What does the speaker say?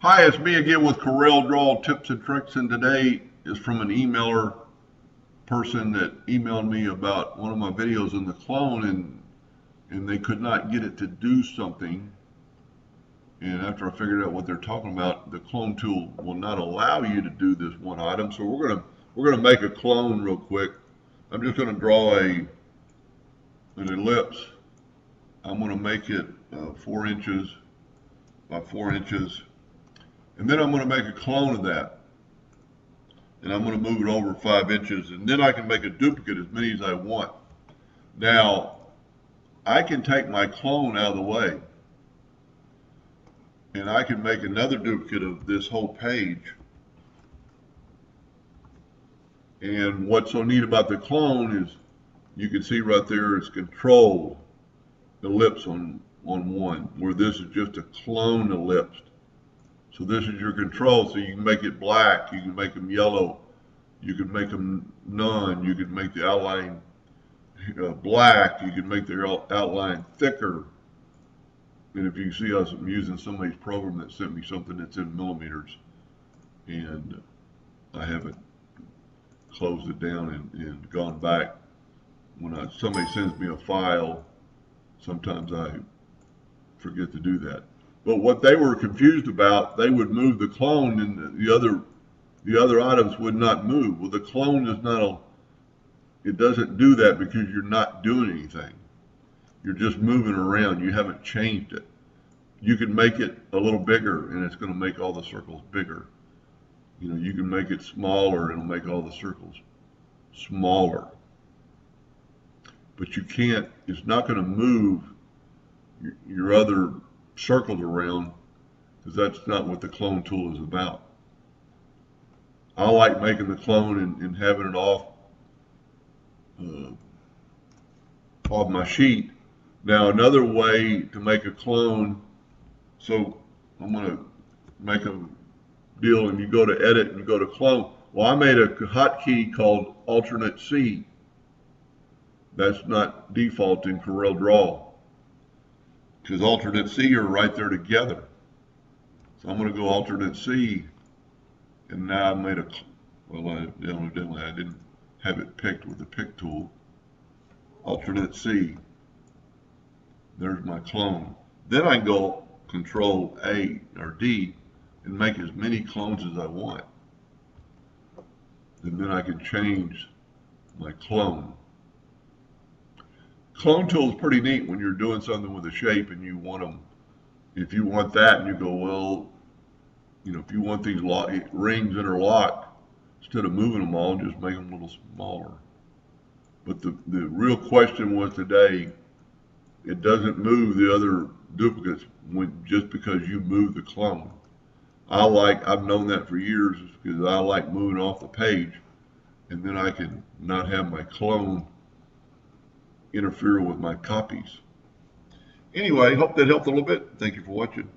Hi, it's me again with Corel Draw Tips and Tricks, and today is from an emailer person that emailed me about one of my videos in the clone, and they could not get it to do something. And after I figured out what they're talking about, the clone tool will not allow you to do this one item. So we're gonna make a clone real quick. I'm just gonna draw an ellipse. I'm gonna make it 4 inches by 4 inches. And then I'm going to make a clone of that. And I'm going to move it over 5 inches. And then I can make a duplicate as many as I want. Now, I can take my clone out of the way. And I can make another duplicate of this whole page. And what's so neat about the clone is you can see right there it's control ellipse on one, where this is just a clone ellipse. So this is your control, so you can make it black, you can make them yellow, you can make them none, you can make the outline black, you can make the outline thicker. And if you see us, I'm using somebody's program that sent me something that's in millimeters, and I haven't closed it down and gone back. When somebody sends me a file, sometimes I forget to do that. But what they were confused about, they would move the clone and the other items would not move. Well, the clone is not it doesn't do that because you're not doing anything. You're just moving around. You haven't changed it. You can make it a little bigger and it's going to make all the circles bigger. You know, you can make it smaller and it'll make all the circles smaller. But you can't, it's not going to move your other circles around, because that's not what the clone tool is about. I like making the clone and having it off my sheet. Now another way to make a clone, so I'm going to make a deal and you go to edit and you go to clone. Well, I made a hotkey called alternate C. That's not default in Corel Draw, because alternate C are right there together. So I'm going to go alternate C, and now I made evidently I didn't have it picked with the pick tool. Alternate C. There's my clone. Then I can go Control A or D and make as many clones as I want. And then I can change my clone. Clone tool is pretty neat when you're doing something with a shape and you want them. If you want that and you go, well, you know, if you want these rings interlocked, instead of moving them all, just make them a little smaller. But the real question was today, it doesn't move the other duplicates just because you move the clone. I've known that for years because I like moving off the page, and then I can not have my clone interfere with my copies. Anyway, hope that helped a little bit. Thank you for watching.